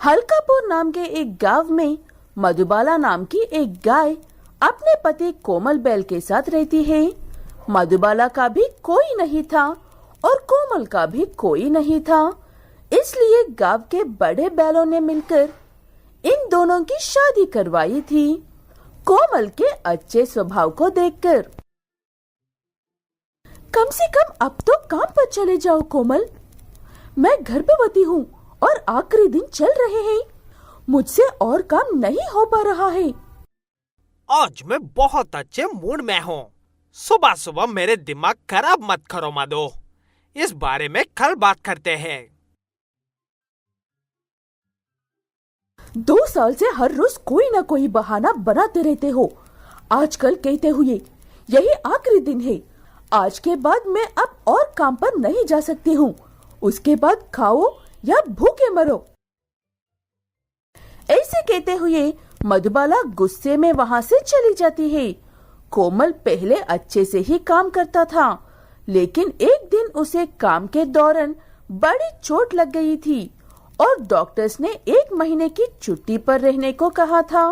हल्कापुर नाम के एक गांव में मधुबाला नाम की एक गाय अपने पति कोमल बैल के साथ रहती है। मधुबाला का भी कोई नहीं था और कोमल का भी कोई नहीं था, इसलिए गांव के बड़े बैलों ने मिलकर इन दोनों की शादी करवाई थी। कोमल के अच्छे स्वभाव को देखकर, कम से कम अब तो काम पर चले जाओ कोमल, मैं गर्भवती हूँ और आखिरी दिन चल रहे हैं, मुझसे और काम नहीं हो पा रहा है। आज मैं बहुत अच्छे मूड में हूँ। सुबह सुबह मेरे दिमाग खराब मत करो मधु, इस बारे में कल बात करते हैं। 2 साल से हर रोज कोई ना कोई बहाना बनाते रहते हो। आजकल कहते हुए यही आखिरी दिन है, आज के बाद मैं अब और काम पर नहीं जा सकती हूँ, उसके बाद खाओ या भूखे मरो। ऐसे कहते हुए मधुबाला गुस्से में वहाँ से चली जाती है। कोमल पहले अच्छे से ही काम करता था, लेकिन एक दिन उसे काम के दौरान बड़ी चोट लग गई थी और डॉक्टर्स ने 1 महीने की छुट्टी पर रहने को कहा था।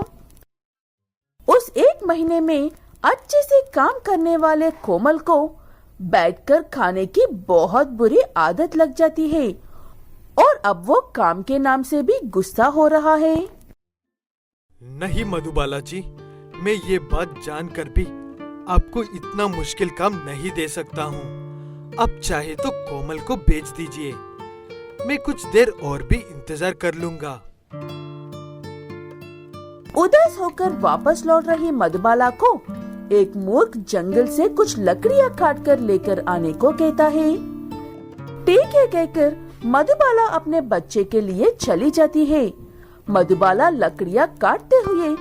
उस 1 महीने में अच्छे से काम करने वाले कोमल को बैठकर खाने की बहुत बुरी आदत लग जाती है और अब वो काम के नाम से भी गुस्सा हो रहा है। नहीं मधुबाला जी, मैं ये बात जानकर भी आपको इतना मुश्किल काम नहीं दे सकता हूँ। अब चाहे तो कोमल को बेच दीजिए, मैं कुछ देर और भी इंतजार कर लूँगा। उदास होकर वापस लौट रही मधुबाला को एक मूर्ख जंगल से कुछ लकड़ियाँ काट कर लेकर आने को कहता है। ठीक है कहकर मधुबाला अपने बच्चे के लिए चली जाती है। मधुबाला लकड़ियाँ काटते हुए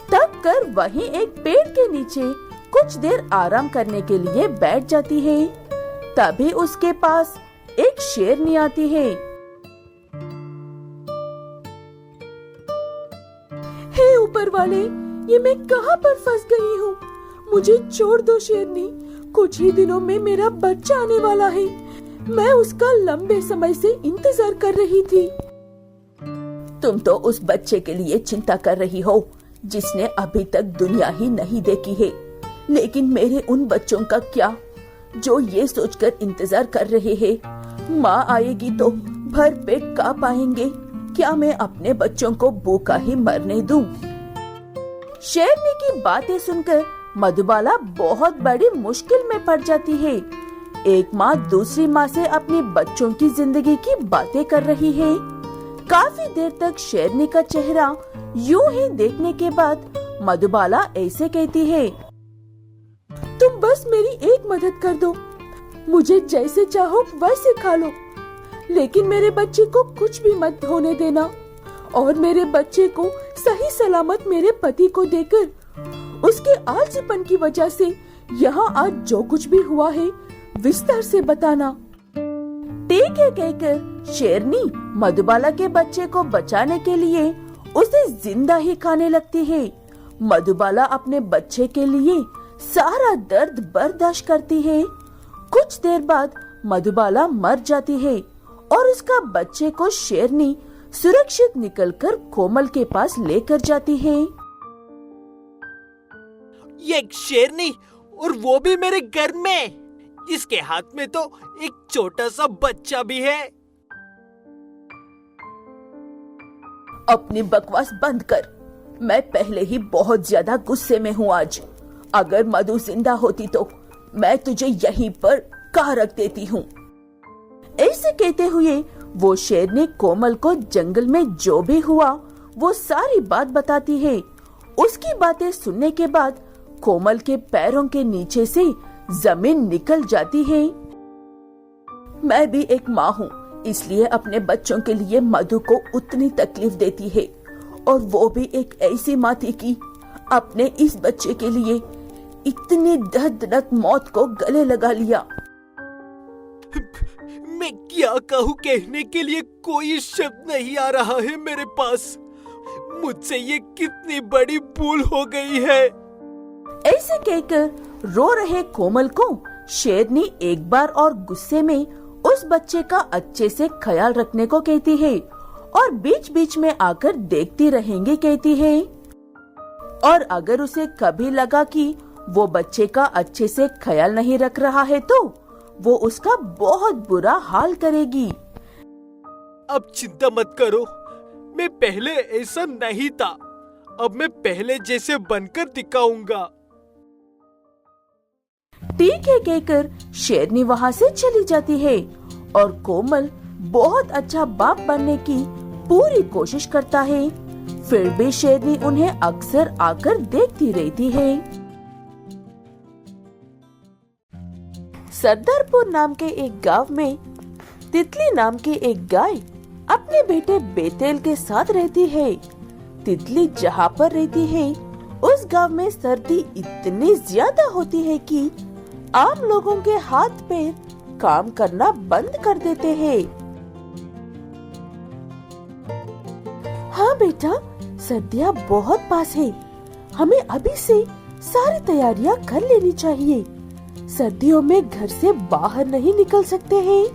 थक कर वहीं एक पेड़ के नीचे कुछ देर आराम करने के लिए बैठ जाती है। तभी उसके पास एक शेरनी आती है। हे ऊपर वाले, ये मैं कहाँ पर फंस गई हूँ, मुझे छोड़ दो शेरनी, कुछ ही दिनों में मेरा बच्चा आने वाला है, मैं उसका लंबे समय से इंतजार कर रही थी। तुम तो उस बच्चे के लिए चिंता कर रही हो जिसने अभी तक दुनिया ही नहीं देखी है, लेकिन मेरे उन बच्चों का क्या जो ये सोचकर इंतजार कर रहे हैं माँ आएगी तो भर पेट खा पाएंगे, क्या मैं अपने बच्चों को भूखा ही मरने दूं? शेरनी की बातें सुनकर मधुबाला बहुत बड़ी मुश्किल में पड़ जाती है। एक माँ दूसरी माँ से अपनी बच्चों की जिंदगी की बातें कर रही है। काफी देर तक शेरनी का चेहरा यूं ही देखने के बाद मधुबाला ऐसे कहती है, तुम बस मेरी एक मदद कर दो, मुझे जैसे चाहो वैसे खा लो, लेकिन मेरे बच्चे को कुछ भी मत होने देना और मेरे बच्चे को सही सलामत मेरे पति को देकर उसके आलसीपन की वजह से यहाँ आज जो कुछ भी हुआ है विस्तार से बताना। ठीक है कहकर शेरनी मधुबाला के बच्चे को बचाने के लिए उसे जिंदा ही खाने लगती है। मधुबाला अपने बच्चे के लिए सारा दर्द बर्दाश्त करती है। कुछ देर बाद मधुबाला मर जाती है और उसका बच्चे को शेरनी सुरक्षित निकलकर कोमल के पास लेकर जाती है। ये एक शेरनी, और वो भी मेरे घर में, इसके हाथ में तो एक छोटा सा बच्चा भी है। अपनी बकवास बंद कर, मैं पहले ही बहुत ज्यादा गुस्से में हूँ आज। अगर मधु जिंदा होती तो मैं तुझे यहीं पर कहाँ रख देती हूँ। ऐसे कहते हुए वो शेरनी कोमल को जंगल में जो भी हुआ वो सारी बात बताती है। उसकी बातें सुनने के बाद कोमल के पैरों के नीचे से जमीन निकल जाती है। मैं भी एक माँ हूँ, इसलिए अपने बच्चों के लिए मधु को उतनी तकलीफ देती है, और वो भी एक ऐसी माँ थी कि अपने इस बच्चे के लिए इतनी दर्दनाक मौत को गले लगा लिया। मैं क्या कहूँ, कहने के लिए कोई शब्द नहीं आ रहा है मेरे पास। मुझसे ये कितनी बड़ी भूल हो गई है। ऐसे कहकर रो रहे कोमल को शेरनी एक बार और गुस्से में उस बच्चे का अच्छे से ख्याल रखने को कहती है और बीच बीच में आकर देखती रहेंगी कहती है। और अगर उसे कभी लगा कि वो बच्चे का अच्छे से ख्याल नहीं रख रहा है तो वो उसका बहुत बुरा हाल करेगी। अब चिंता मत करो, मैं पहले ऐसा नहीं था, अब मैं पहले जैसे बनकर दिखाऊंगा। ठीक है कहकर शेरनी वहाँ से चली जाती है और कोमल बहुत अच्छा बाप बनने की पूरी कोशिश करता है। फिर भी शेरनी उन्हें अक्सर आकर देखती रहती है। सरदारपुर नाम के एक गांव में तितली नाम की एक गाय अपने बेटे बेतेल के साथ रहती है। तितली जहाँ पर रहती है उस गांव में सर्दी इतनी ज्यादा होती है कि आम लोगों के हाथ पैर काम करना बंद कर देते हैं। हाँ बेटा, सर्दियाँ बहुत पास है, हमें अभी से सारी तैयारियाँ कर लेनी चाहिए। सर्दियों में घर से बाहर नहीं निकल सकते हैं।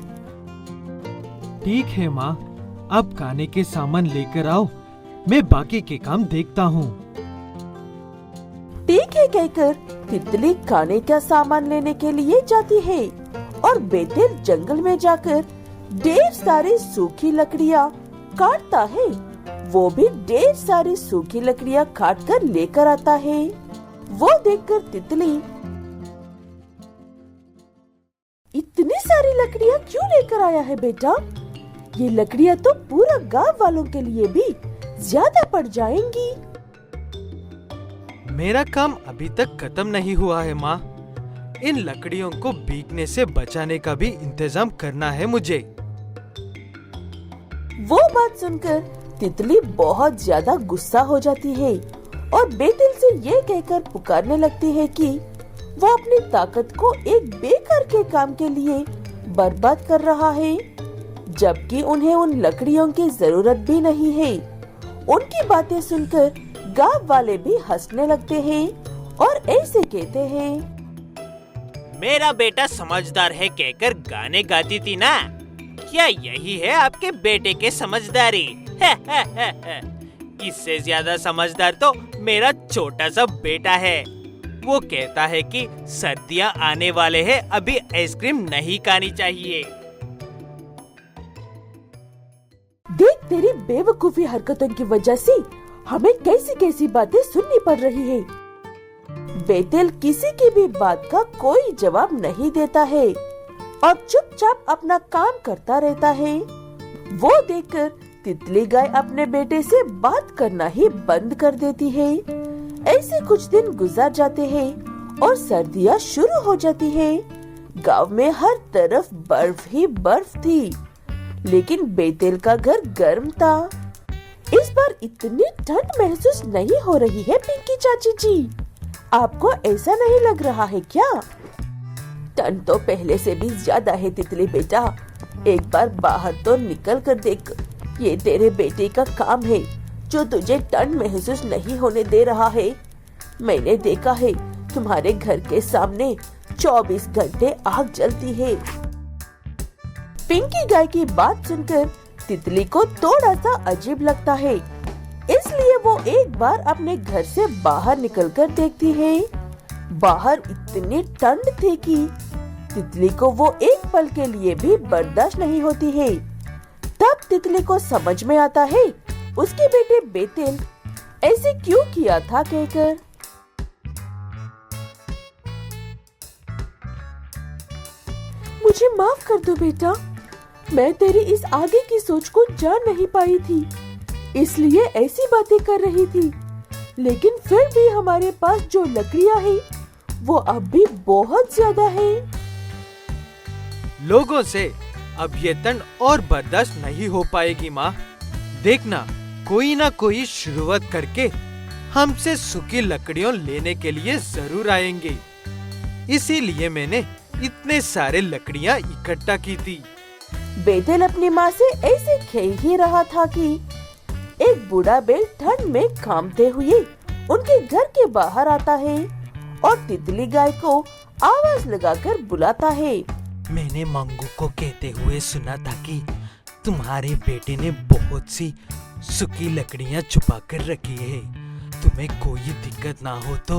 ठीक है माँ, अब खाने के सामान लेकर आओ, मैं बाकी के काम देखता हूँ। ठीक है कहकर तितली खाने का सामान लेने के लिए जाती है और बेतेल जंगल में जाकर ढेर सारी सूखी लकड़ियाँ काटता है। वो भी ढेर सारी सूखी लकड़ियाँ काट कर लेकर आता है। वो देखकर तितली, इतनी सारी लकड़ियाँ क्यों लेकर आया है बेटा? ये लकड़ियाँ तो पूरा गांव वालों के लिए भी ज्यादा पड़ जाएंगी। मेरा काम अभी तक खत्म नहीं हुआ है माँ, इन लकड़ियों को भीगने से बचाने का भी इंतजाम करना है मुझे। वो बात सुनकर तितली बहुत ज्यादा गुस्सा हो जाती है और बेतेल से ये कहकर पुकारने लगती है कि वो अपनी ताकत को एक बेकार के काम के लिए बर्बाद कर रहा है, जबकि उन्हें उन लकड़ियों की जरूरत भी नहीं है। उनकी बातें सुनकर गांव वाले भी हंसने लगते हैं और ऐसे कहते हैं, मेरा बेटा समझदार है कहकर गाने गाती थी ना, क्या यही है आपके बेटे के समझदारी? इससे ज्यादा समझदार तो मेरा छोटा सा बेटा है। वो कहता है कि सर्दियाँ आने वाले हैं, अभी आइसक्रीम नहीं खानी चाहिए। देख, तेरी बेवकूफी हरकतों की वजह से हमें कैसी कैसी बातें सुननी पड़ रही है। बेतेल किसी की भी बात का कोई जवाब नहीं देता है और चुपचाप अपना काम करता रहता है। वो देखकर तितली गाय अपने बेटे से बात करना ही बंद कर देती है। ऐसे कुछ दिन गुजर जाते हैं और सर्दियाँ शुरू हो जाती है। गांव में हर तरफ बर्फ ही बर्फ थी, लेकिन बेतेल का घर गर्म था। इस बार इतनी ठंड महसूस नहीं हो रही है पिंकी चाची जी, आपको ऐसा नहीं लग रहा है क्या? ठंड तो पहले से भी ज्यादा है तितली बेटा, एक बार बाहर तो निकल कर देख। ये तेरे बेटे का काम है जो तुझे ठंड महसूस नहीं होने दे रहा है। मैंने देखा है तुम्हारे घर के सामने 24 घंटे आग जलती है। पिंकी गाय की बात सुनकर तितली को थोड़ा सा अजीब लगता है, इसलिए वो एक बार अपने घर से बाहर निकलकर देखती है। बाहर इतनी ठंड थी कि तितली को वो एक पल के लिए भी बर्दाश्त नहीं होती है। तब तितली को समझ में आता है उसके बेटे बेतेल ऐसे क्यों किया था कहकर। मुझे माफ कर दो बेटा, मैं तेरी इस आगे की सोच को जान नहीं पाई थी, इसलिए ऐसी बातें कर रही थी। लेकिन फिर भी हमारे पास जो लकड़ियाँ हैं, वो अब भी बहुत ज्यादा है। लोगों से अब ये ठंड और बर्दाश्त नहीं हो पाएगी माँ। देखना, कोई ना कोई शुरुआत करके हमसे सूखी लकड़ियों लेने के लिए जरूर आएंगे। इसीलिए मैंने इतने सारे लकड़ियाँ इकट्ठा की थी। बेतेल अपनी माँ से ऐसे खेल ही रहा था कि एक बूढ़ा बैल ठंड में घामते हुए उनके घर के बाहर आता है और तितली गाय को आवाज लगाकर बुलाता है। मैंने मंगू को कहते हुए सुना था कि तुम्हारे बेटे ने बहुत सी सूखी लकड़ियां छुपा कर रखी है। तुम्हें कोई दिक्कत ना हो तो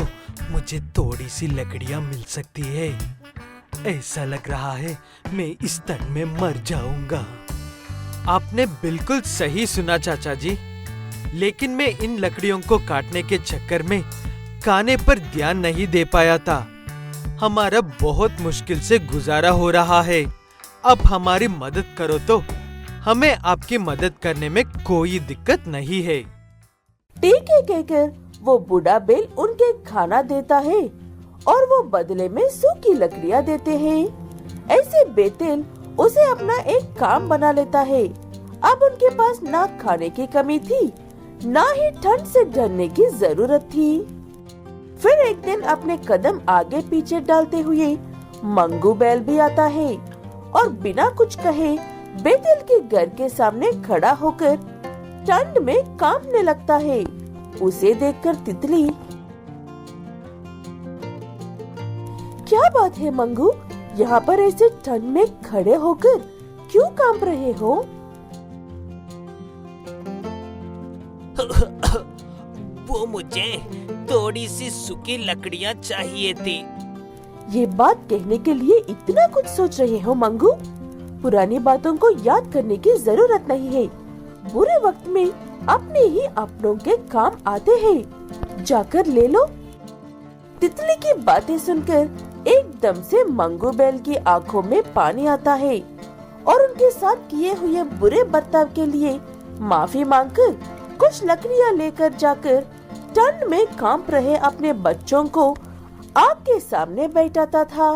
मुझे थोड़ी सी लकड़ियां मिल सकती है। ऐसा लग रहा है मैं इस ठंड में मर जाऊंगा। आपने बिल्कुल सही सुना चाचा जी, लेकिन मैं इन लकड़ियों को काटने के चक्कर में खाने पर ध्यान नहीं दे पाया था। हमारा बहुत मुश्किल से गुजारा हो रहा है। अब हमारी मदद करो तो हमें आपकी मदद करने में कोई दिक्कत नहीं है। ठीक है कहकर वो बूढ़ा बैल उनके खाना देता है और वो बदले में सूखी लकड़ियाँ देते हैं। ऐसे बेतेल उसे अपना एक काम बना लेता है। अब उनके पास ना खाने की कमी थी, ना ही ठंड से डरने की जरूरत थी। फिर एक दिन अपने कदम आगे पीछे डालते हुए मंगू बैल भी आता है और बिना कुछ कहे बेतेल के घर के सामने खड़ा होकर ठंड में कांपने लगता है। उसे देखकर तितली, क्या बात है मंगू, यहाँ पर ऐसे ठंड में खड़े होकर क्यों कांप रहे हो? वो मुझे थोड़ी सी सूखी लकड़ियाँ चाहिए थी। ये बात कहने के लिए इतना कुछ सोच रहे हो मंगू? पुरानी बातों को याद करने की जरूरत नहीं है। बुरे वक्त में अपने ही अपनों के काम आते हैं, जाकर ले लो। तितली की बातें सुनकर एकदम से मंगू बैल की आंखों में पानी आता है और उनके साथ किए हुए बुरे बर्ताव के लिए माफी मांगकर कुछ लकड़ियाँ लेकर जाकर ठंड में कांप रहे अपने बच्चों को आग के सामने बैठाता था।